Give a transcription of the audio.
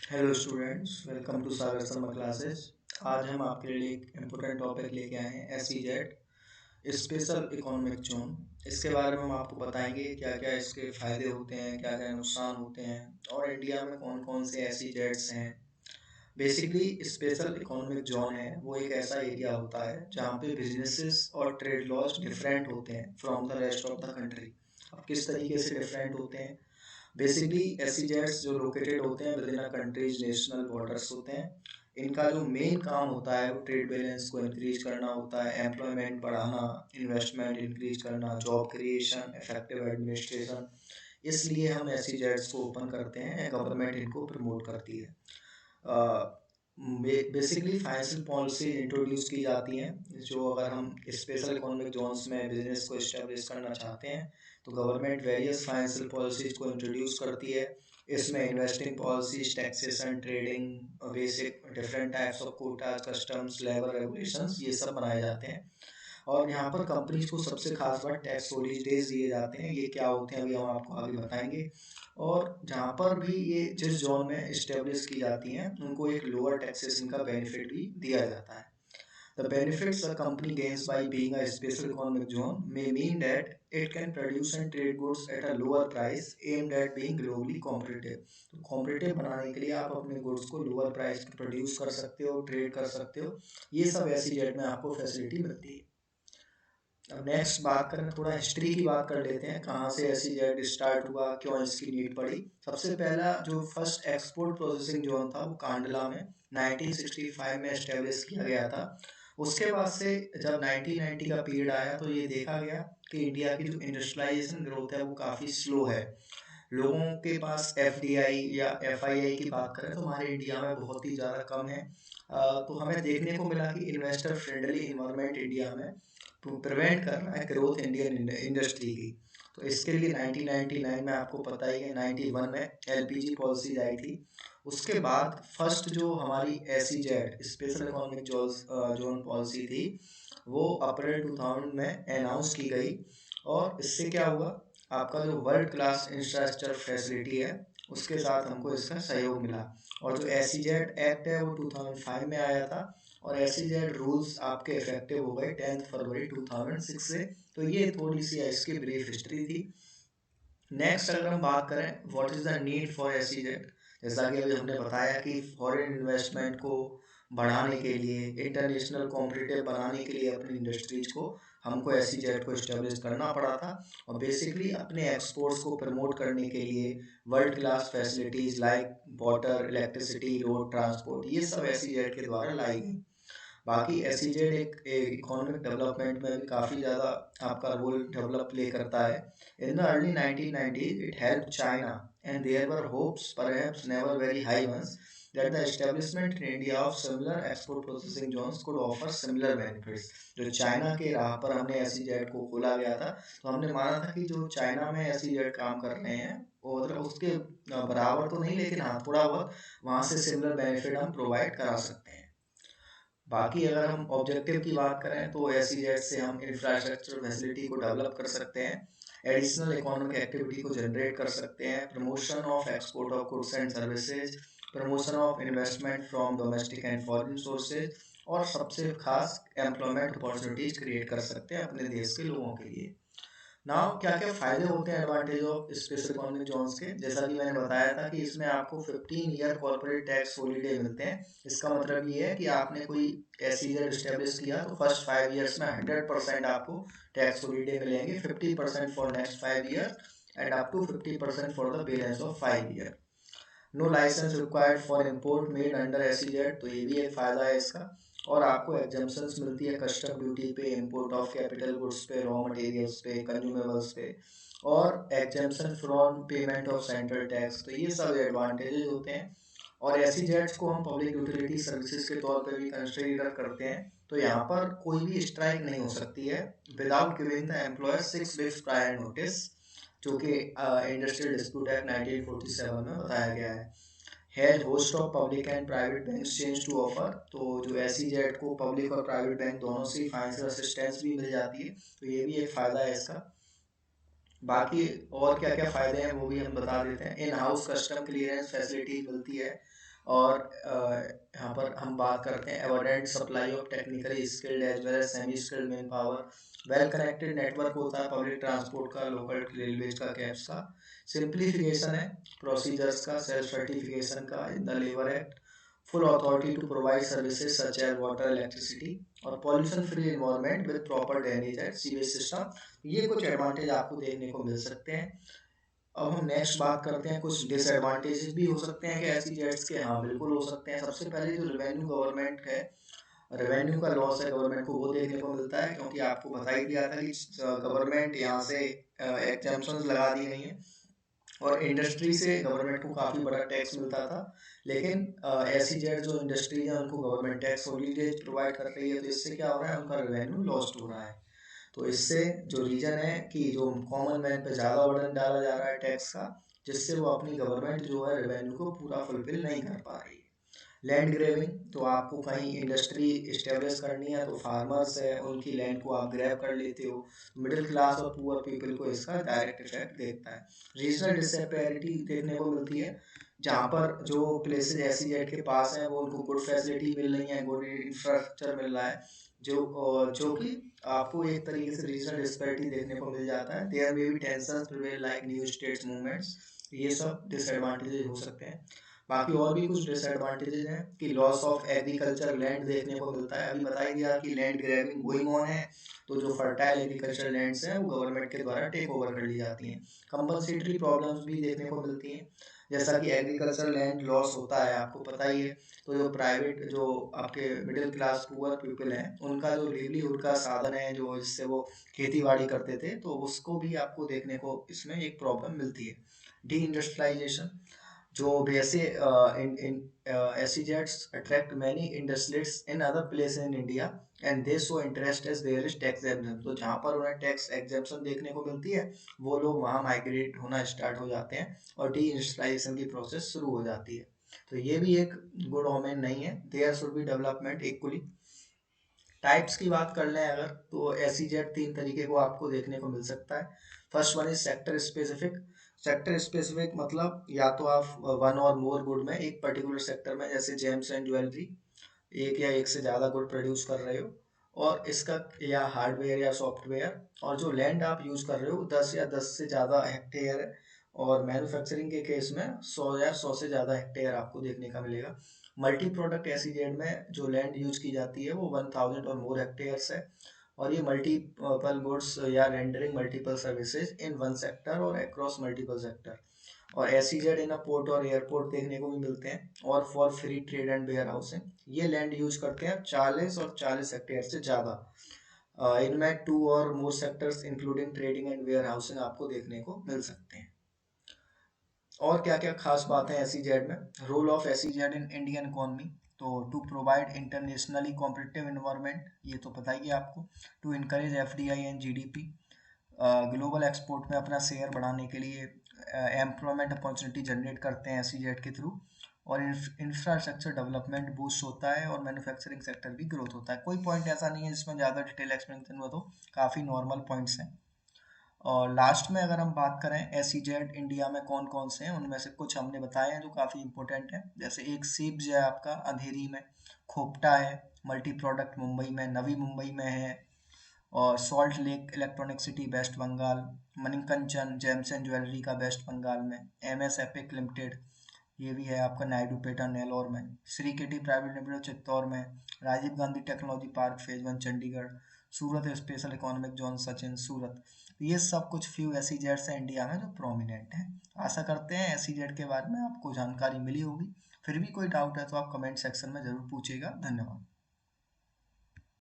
Hello students, welcome to Sagar Samar classes. आज हम आपके लिए एक इम्पोर्टेंट टॉपिक लेके आए हैं, एसईजेड स्पेशल इकोनॉमिक जोन। इसके बारे में हम आपको बताएंगे क्या क्या इसके फ़ायदे होते हैं, क्या क्या नुकसान होते हैं और इंडिया में कौन कौन से एसईजेड्स हैं। बेसिकली स्पेशल इकोनॉमिक जोन है वो एक ऐसा एरिया होता है जहाँ पे बिजनेसेस और ट्रेड लॉज डिफरेंट होते हैं from the rest of the country. अब किस तरीके से डिफरेंट होते हैं? बेसिकली एसईजेड्स जो लोकेटेड होते हैं with in a countries national borders होते हैं। इनका जो मेन काम होता है वो ट्रेड बैलेंस को इंक्रीज करना होता है, एम्प्लॉयमेंट बढ़ाना, इन्वेस्टमेंट इंक्रीज करना, जॉब क्रिएशन, इफेक्टिव एडमिनिस्ट्रेशन। इसलिए हम एसईजेड्स को ओपन करते हैं, गवर्नमेंट इनको प्रमोट करती है। बेसिकली फाइनेंशियल पॉलिसी इंट्रोड्यूस की जाती हैं जो अगर हम स्पेशल इकोनॉमिक जोन्स में बिजनेस को इस्टेब्लिश करना चाहते हैं तो गवर्नमेंट वेरियस फाइनेंशियल पॉलिसीज को इंट्रोड्यूस करती है। इसमें investing policies, taxation, trading, basic different types of Kota's, customs, labour regulations, ये सब बनाए जाते हैं। और यहाँ पर कंपनीज को सबसे खास बात टैक्स हॉलीडेज दिए जाते हैं। ये क्या होते हैं अभी हम आपको आगे बताएंगे। और जहाँ पर भी ये जिस जोन में इस्टेब्लिश की जाती हैं उनको एक लोअर टैक्सेशन का बेनिफिट भी दिया जाता है। The benefits a company gains by being a special economic zone may mean that it can produce and trade goods at a lower price aimed at being globally competitive। तो competitive बनाने के लिए आप अपने गुड्स को lower price पे produce कर सकते हो, ट्रेड कर सकते हो। ये सब ऐसी जेट में आपको फैसिलिटी मिलती है। अब नेक्स्ट बात करें, थोड़ा हिस्ट्री की बात कर लेते हैं, कहाँ से ऐसी जेट स्टार्ट हुआ, क्यों इसकी नीड पड़ी। सबसे पहला जो फर्स्ट एक्सपोर्ट प्रोसेसिंग जोन था वो कांडला में 1965 में एस्टेब्लिश किया गया था। उसके बाद से जब 1990 का पीरियड आया तो ये देखा गया कि इंडिया की जो इंडस्ट्रियलाइजेशन ग्रोथ है वो काफ़ी स्लो है। लोगों के पास एफडीआई या एफआईआई की बात करें तो हमारे इंडिया में बहुत ही ज़्यादा कम है। तो हमें देखने को मिला कि इन्वेस्टर फ्रेंडली इन्वायरमेंट इंडिया में तो प्रिवेंट कर रहा है ग्रोथ इंडियन इंडस्ट्री की। तो इसके लिए 1999 में आपको पता ही है, 91 में एलपीजी पॉलिसी आई थी। उसके बाद फर्स्ट जो हमारी SEZ special economic zone policy थी वो अप्रैल 2000 में अनाउंस की गई। और इससे क्या हुआ, आपका जो वर्ल्ड क्लास इंफ्रास्ट्रक्चर फैसिलिटी है उसके साथ हमको इसका सहयोग मिला। और जो एसईजेड एक्ट है वो 2005 में आया था और एसईजेड रूल्स आपके इफेक्टिव हो गए 10 फरवरी 2006 से। तो ये थोड़ी सी इसकी ब्रीफ हिस्ट्री थी। नेक्स्ट अगर हम बात करें what is the need for SEZ, जैसा कि अभी हमने बताया कि फॉरेन इन्वेस्टमेंट को बढ़ाने के लिए, इंटरनेशनल कॉम्पिटिटिव बनाने के लिए अपनी इंडस्ट्रीज को हमको एसईजेड को इस्टेब्लिश करना पड़ा था। और बेसिकली अपने एक्सपोर्ट्स को प्रमोट करने के लिए world class facilities like water, electricity, road transport, ये सब एसईजेड के द्वारा लाई गई। बाकी एसईजेड एक इकोनॉमिक डेवलपमेंट में भी काफ़ी ज़्यादा आपका रोल डेवलप प्ले करता है। In the early 1990s it helped China and there were hopes, perhaps never very high ones, that the establishment in India of similar export processing zones could offer similar benefits। जो China के राह पर हमने SEZ को खोला गया था तो हमने माना था कि जो चाइना में एसईजेड काम कर रहे हैं वो मतलब उसके बराबर तो नहीं लेकिन हाँ थोड़ा बहुत वहाँ से सिमिलर बेनिफिट हम प्रोवाइड करा सकते हैं। बाकी अगर हम ऑब्जेक्टिव की बात करें तो एसईजेड से हम इंफ्रास्ट्रक्चर फैसिलिटी को डेवलप कर सकते हैं, एडिशनल इकोनॉमिक एक्टिविटी को जनरेट कर सकते हैं, promotion of export of goods and services, promotion of investment from domestic and foreign sources, और सबसे खास एम्प्लॉयमेंट अपॉर्चुनिटीज क्रिएट कर सकते हैं अपने देश के लोगों के लिए। नाउ क्या क्या फ़ायदे होते हैं advantage of special economic zones के, जैसा कि मैंने बताया था कि इसमें आपको 15 ईयर कॉर्पोरेट टैक्स हॉलीडे मिलते हैं। इसका मतलब ये है कि आपने कोई एसईजेड इस्टेब्लिश किया तो फर्स्ट 5 ईयर्स में 100% आपको टैक्स हॉलीडे मिलेंगे, 50% for next 5 year and up to 50% for the balance of 5 year. No licence required for import made under SEZ, तो ये भी एक फ़ायदा है इसका। और आपको एग्जम्पशंस मिलती है कस्टम ड्यूटी पे, इंपोर्ट ऑफ कैपिटल गुड्स पे, रॉ मटेरियल्स पे, कंज्यूमेबल्स पे, और exemption from payment of central tax. तो ये सब एडवांटेजेस होते हैं। और एसईजेड्स को हम पब्लिक यूटिलिटी सर्विसेज के तौर पे भी कंसिडर करते हैं। तो यहाँ पर कोई भी स्ट्राइक नहीं हो सकती है without giving the employer 6 weeks prior notice, जो कि इंडस्ट्रियल डिस्प्यूट एक्ट 1947 में बताया गया है। Has host of public and private bank change to offer, तो जो एसईजेड को पब्लिक और प्राइवेट बैंक दोनों से फाइनेंशियल असिस्टेंस भी मिल जाती है। तो ये भी एक फ़ायदा है इसका। बाकी और क्या क्या फ़ायदे हैं वो भी हम बता देते हैं। In house custom clearance facility मिलती है। और यहाँ पर हम बात करते हैं abundant supply of technically skilled as well as semi skilled man power, well connected network होता है पब्लिक ट्रांसपोर्ट का, लोकल रेलवेज का, कैब्स का, सिंप्लीफिकेशन है प्रोसीजर्स का, सेल्फ सर्टिफिकेशन का in the labour act, full authority to provide services such as water, electricity और pollution free environment with proper drainage and sewage system। ये कुछ advantage आपको देखने को मिल सकते हैं। अब हम नेक्स्ट बात करते हैं कुछ डिसएडवांटेजेस भी हो सकते हैं कि ऐसी जेट्स के, हाँ बिल्कुल हो सकते हैं। सबसे पहले जो रेवेन्यू गवर्नमेंट है, रेवेन्यू का लॉस है गवर्नमेंट को, वो देखने को मिलता है, क्योंकि आपको बता ही दिया था कि गवर्नमेंट यहाँ से एग्जम्पशंस लगा दी गई हैं और इंडस्ट्री से गवर्नमेंट को काफ़ी बड़ा टैक्स मिलता था। लेकिन ऐसी जेट जो इंडस्ट्री है उनको गवर्नमेंट टैक्स हॉलीडेज प्रोवाइड कर रही है, तो इससे क्या हो रहा है, उनका रेवेन्यू लॉस्ट हो रहा है। तो इससे जो रीजन है कि जो कॉमन मैन पे ज़्यादा बर्डन डाला जा रहा है टैक्स का, जिससे वो अपनी गवर्नमेंट जो है रेवेन्यू को पूरा फुलफिल नहीं कर पा रही है। लैंड ग्रेविंग, तो आपको कहीं इंडस्ट्री इस्टेब्लिश करनी है तो फार्मर्स है उनकी लैंड को आप ग्रैब कर लेते हो, मिडिल क्लास और पुअर पीपल को इसका डायरेक्ट इफेक्ट देखता है। रीजनल डिसपैरिटी देखने को मिलती है, जहाँ पर जो प्लेसेज ऐसी जेड के पास हैं वो उनको गुड फैसिलिटी मिल रही है, गुड इंफ्रास्ट्रक्चर मिल रहा है, जो कि आपको एक तरीके से रीजनल डिस्पैरिटी देखने को मिल जाता है। There may be tensions prevail like new states movements, ये सब डिसएडवांटेजेस हो सकते हैं। बाकी और भी कुछ डिसएडवांटेजेस हैं कि लॉस ऑफ एग्रीकल्चर लैंड देखने को मिलता है। अभी बता ही दिया कि लैंड ग्रैबिंग गोइंग ऑन है, तो जो फर्टाइल एग्रीकल्चर लैंड्स हैं वो गवर्नमेंट के द्वारा टेक ओवर कर ली जाती हैं। कंपनसेटरी प्रॉब्लम्स भी देखने को मिलती हैं, जैसा कि एग्रीकल्चर लैंड लॉस होता है आपको पता ही है, तो जो प्राइवेट जो आपके मिडिल क्लास पुअर पीपल हैं उनका जो लिवलीहुड का साधन है, जो जिससे वो खेती बाड़ी करते थे, तो उसको भी आपको देखने को इसमें एक प्रॉब्लम मिलती है। डी इंडस्ट्रियलाइजेशन, जो वैसे SEZs attract many industrialists in other places in India and they show interest as there is tax exemption, तो जहाँ पर उन्हें टैक्स एग्जेम्पशन देखने को मिलती है वो लोग वहाँ माइग्रेट होना स्टार्ट हो जाते हैं और डी इंडस्ट्रियलाइजेशन की प्रोसेस शुरू हो जाती है। तो ये भी एक गुड ओमेन नहीं है, there should be development equally. Types की बात कर लें अगर, तो SEZ तीन तरीके को आपको देखने को मिल सकता है। First one is sector specific. Sector specific मतलब या तो आप वन और मोर गुड में एक पर्टिकुलर सेक्टर में, जैसे जेम्स एंड ज्वेलरी, एक या एक से ज़्यादा गुड प्रोड्यूस कर रहे हो और इसका, या हार्डवेयर या सॉफ्टवेयर, और जो लैंड आप यूज़ कर रहे हो 10 या 10 से ज़्यादा हेक्टेयर है, और मैन्युफैक्चरिंग के केस में 100 या 100 से ज़्यादा हेक्टेयर आपको देखने का मिलेगा। मल्टी प्रोडक्ट SEZ में जो लैंड यूज की जाती है वो 1000 और मोर हेक्टेयर्स है, और ये मल्टीपल गुड्स या rendering multiple services in one sector और अक्रॉस मल्टीपल सेक्टर। और SEZ इन पोर्ट और एयरपोर्ट देखने को भी मिलते हैं, और for free trade and warehousing ये लैंड यूज करते हैं 40 और 40 हेक्टेयर से ज़्यादा। इनमें 2 और more sectors including trading and warehousing आपको देखने को मिल सकते हैं। और क्या क्या खास बात है SEZ में? Role of SEZ in Indian economy, तो to provide internationally competitive environment, ये तो पता ही है आपको, to encourage FDI and GDP, global export में अपना शेयर बढ़ाने के लिए, एम्प्लॉयमेंट अपॉर्चुनिटी जनरेट करते हैं SEZ के थ्रू, और इंफ्रास्ट्रक्चर डेवलपमेंट बूस्ट होता है और मैन्युफैक्चरिंग सेक्टर भी ग्रोथ होता है। कोई पॉइंट ऐसा नहीं है जिसमें ज़्यादा डिटेल एक्सप्लेनेशन हुआ, तो काफ़ी नॉर्मल पॉइंट्स हैं। और लास्ट में अगर हम बात करें SEZ इंडिया में कौन कौन से हैं, उनमें से कुछ हमने बताए हैं जो काफ़ी इंपॉर्टेंट हैं, जैसे एक सीप्स है आपका अंधेरी में, खोपटा है मल्टी प्रोडक्ट मुंबई में, नवी मुंबई में है, और Salt Lake Electronic City West Bengal, Manikanchan gems and jewellery का वेस्ट बंगाल में, MS एपिक लिमिटेड ये भी है आपका नायडूपेटा नेलोर में, श्री किटी प्राइवेट लिमिटेड चित्तौड़ में, Rajiv Gandhi technology park phase 1 Chandigarh, Surat special economic zone Sachin Surat. ये सब कुछ फ्यू SEZs हैं इंडिया में जो प्रोमिनेंट हैं। आशा करते हैं SEZ के बारे में आपको जानकारी मिली होगी। फिर भी कोई डाउट है तो आप कमेंट सेक्शन में ज़रूर पूछिएगा। धन्यवाद।